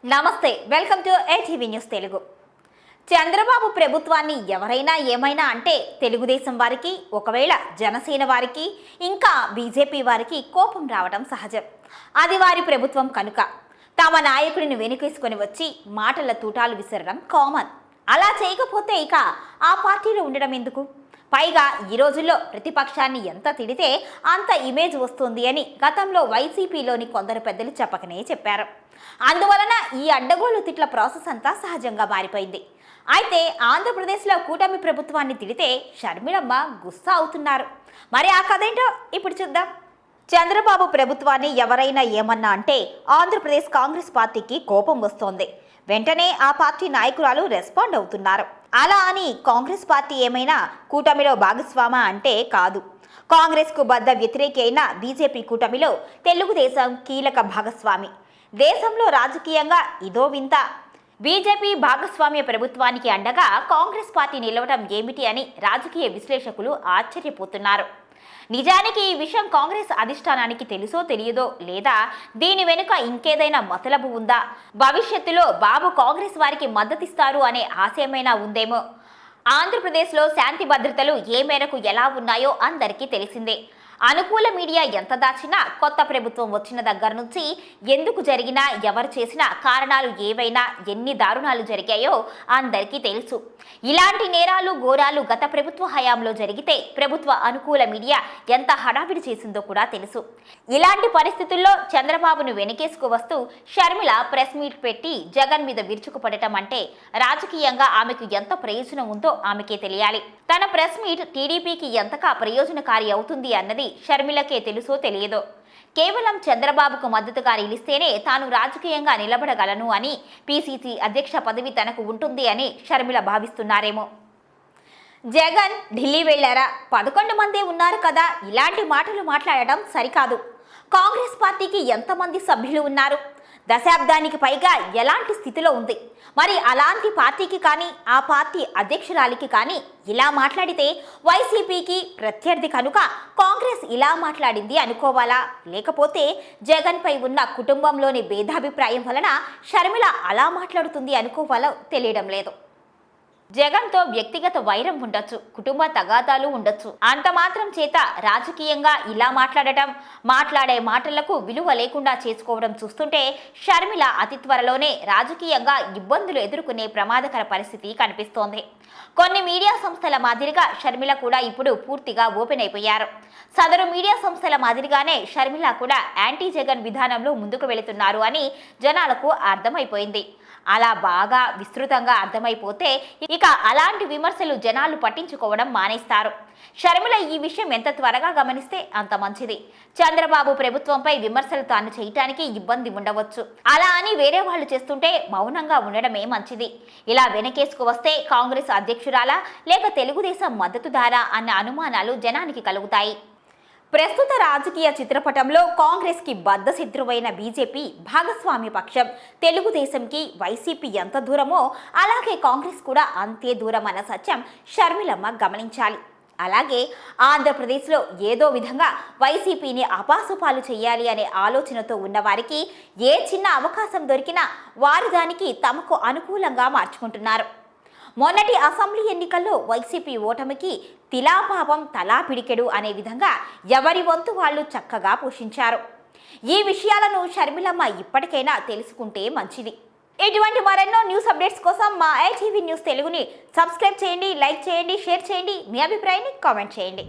నమస్తే, welcome to ATV news Telugu. Chandrababu ప్రభుత్వాన్ని ఎవరైనా ఏమైనా అంటే తెలుగుదేశం వారికి, ఒకవేళ జనసేన వారికి, ఇంకా బీజేపీ వారికి కోపం రావడం సహజం. అది వారి ప్రభుత్వం కనుక తమ నాయకుడిని వెనుకేసుకొని వచ్చి మాటల తూటాలు విసరడం కామన్. అలా చేయకపోతే ఇక ఆ పార్టీలో ఉండడం ఎందుకు? పైగా ఈ రోజుల్లో ప్రతిపక్షాన్ని ఎంత తిడితే అంత ఇమేజ్ వస్తుంది అని గతంలో వైసీపీలోని కొందరు పెద్దలు చెప్పకనే చెప్పారు. అందువలన ఈ అడ్డగోలు తిట్ల ప్రాసెస్ అంతా సహజంగా మారిపోయింది. అయితే ఆంధ్రప్రదేశ్లో కూటమి ప్రభుత్వాన్ని తిడితే షర్మిలమ్మ గుస్సా అవుతున్నారు. మరి ఆ కథ ఏంటో ఇప్పుడు చూద్దాం. చంద్రబాబు ప్రభుత్వాన్ని ఎవరైనా ఏమన్నా అంటే ఆంధ్రప్రదేశ్ కాంగ్రెస్ పార్టీకి కోపం వస్తోంది. వెంటనే ఆ పార్టీ నాయకురాలు రెస్పాండ్ అవుతున్నారు. అలా అని కాంగ్రెస్ పార్టీ ఏమైనా కూటమిలో భాగస్వామా అంటే కాదు. కాంగ్రెస్కు బద్ద వ్యతిరేకి అయిన బీజేపీ కూటమిలో తెలుగుదేశం కీలక భాగస్వామి. దేశంలో రాజకీయంగా ఇదో వింత. బీజేపీ భాగస్వామ్య ప్రభుత్వానికి అండగా కాంగ్రెస్ పార్టీ నిలవడం ఏమిటి అని రాజకీయ విశ్లేషకులు ఆశ్చర్యపోతున్నారు. నిజానికి ఈ విషయం కాంగ్రెస్ అధిష్టానానికి తెలుసో తెలియదో, లేదా దీని వెనుక ఇంకేదైనా మతలబు ఉందా, భవిష్యత్తులో బాబు కాంగ్రెస్ వారికి మద్దతిస్తారు అనే ఆశయమైనా ఉందేమో. ఆంధ్రప్రదేశ్లో శాంతి భద్రతలు ఏ మేరకు ఎలా ఉన్నాయో అందరికీ తెలిసిందే. అనుకూల మీడియా ఎంత దాచినా కొత్త ప్రభుత్వం వచ్చిన దగ్గర నుంచి ఎందుకు జరిగినా, ఎవరు చేసినా, కారణాలు ఏవైనా, ఎన్ని దారుణాలు జరిగాయో అందరికీ తెలుసు. ఇలాంటి నేరాలు ఘోరాలు గత ప్రభుత్వ హయాంలో జరిగితే ప్రభుత్వ అనుకూల మీడియా ఎంత హడావిడి చేసిందో కూడా తెలుసు. ఇలాంటి పరిస్థితుల్లో చంద్రబాబును వెనకేసుకు వస్తూ షర్మిల ప్రెస్ మీట్ పెట్టి జగన్ మీద విరుచుకుపడటం అంటే రాజకీయంగా ఆమెకు ఎంత ప్రయోజనం ఉందో ఆమెకే తెలియాలి. తన ప్రెస్ మీట్ టీడీపీకి ఎంతగా ప్రయోజనకారి అవుతుంది అన్నది షర్మిలకే తెలుసో తెలియదో. కేవలం చంద్రబాబుకు మద్దతుగా నిలిస్తేనే తాను రాజకీయంగా నిలబడగలను అని, పీసీసీ అధ్యక్ష పదవి తనకు ఉంటుంది అని షర్మిల భావిస్తున్నారేమో. జగన్ ఢిల్లీ వెళ్లారా? 11 మందే ఉన్నారు కదా, ఇలాంటి మాటలు మాట్లాడటం సరికాదు. కాంగ్రెస్ పార్టీకి ఎంతమంది సభ్యులు ఉన్నారు? దశాబ్దానికి పైగా ఎలాంటి స్థితిలో ఉంది? మరి అలాంటి పార్టీకి కానీ, ఆ పార్టీ అధ్యక్షురాలికి కానీ ఇలా మాట్లాడితే వైసీపీకి ప్రత్యర్థి కనుక కాంగ్రెస్ ఇలా మాట్లాడింది అనుకోవాలా? లేకపోతే జగన్పై ఉన్న కుటుంబంలోని భేదాభిప్రాయం వలన షర్మిల అలా మాట్లాడుతుంది అనుకోవాలో తెలియడం లేదు. జగన్తో వ్యక్తిగత వైరం ఉండొచ్చు, కుటుంబ తగాదాలు ఉండొచ్చు. అంత మాత్రం చేత రాజకీయంగా ఇలా మాట్లాడటం, మాట్లాడే మాటలకు విలువ లేకుండా చేసుకోవడం చూస్తుంటే షర్మిల అతి త్వరలోనే రాజకీయంగా ఇబ్బందులు ఎదుర్కొనే ప్రమాదకర పరిస్థితి కనిపిస్తోంది. కొన్ని మీడియా సంస్థల మాదిరిగా షర్మిల కూడా ఇప్పుడు పూర్తిగా ఓపెన్ అయిపోయారు. సదరు మీడియా సంస్థల మాదిరిగానే షర్మిల కూడా యాంటీ జగన్ విధానంలో ముందుకు వెళుతున్నారు అని జనాలకు అర్థమైపోయింది. అలా బాగా విస్తృతంగా అర్థమైపోతే ఇక అలాంటి విమర్శలు జనాలు పట్టించుకోవడం మానేస్తారు. షర్మిల ఈ విషయం ఎంత త్వరగా గమనిస్తే అంత మంచిది. చంద్రబాబు ప్రభుత్వంపై విమర్శలు తాను చేయటానికి ఇబ్బంది ఉండవచ్చు. అలా అని వేరే వాళ్ళు చేస్తుంటే మౌనంగా ఉండడమే మంచిది. ఇలా వెనకేసుకు వస్తే కాంగ్రెస్ అధ్యక్షురాలా లేక తెలుగుదేశం మద్దతుదారా అన్న అనుమానాలు జనానికి కలుగుతాయి. ప్రస్తుత రాజకీయ చిత్రపటంలో కాంగ్రెస్కి బద్ధశత్రువైన బీజేపీ భాగస్వామ్య పక్షం తెలుగుదేశంకి వైసీపీ ఎంత దూరమో అలాగే కాంగ్రెస్ కూడా అంతే దూరం అన్న సత్యం షర్మిలమ్మ గమనించాలి. అలాగే ఆంధ్రప్రదేశ్లో ఏదో విధంగా వైసీపీని అపాసుపాలు చేయాలి అనే ఆలోచనతో ఉన్నవారికి ఏ చిన్న అవకాశం దొరికినా వారు దానికి తమకు అనుకూలంగా మార్చుకుంటున్నారు. మొన్నటి అసెంబ్లీ ఎన్నికల్లో వైసీపీ ఓటమికి తిలాపాపం తలా పిడికెడు అనే విధంగా ఎవరి వంతు వాళ్ళు చక్కగా పోషించారు. ఈ విషయాలను షర్మిలమ్మ ఇప్పటికైనా తెలుసుకుంటే మంచిది. ఇటువంటి మరెన్నో న్యూస్ అప్డేట్స్ కోసం మా ఏటీవీ న్యూస్ తెలుగుని సబ్స్క్రైబ్ చేయండి, లైక్ చేయండి, షేర్ చేయండి, మీ అభిప్రాయాన్ని కామెంట్ చేయండి.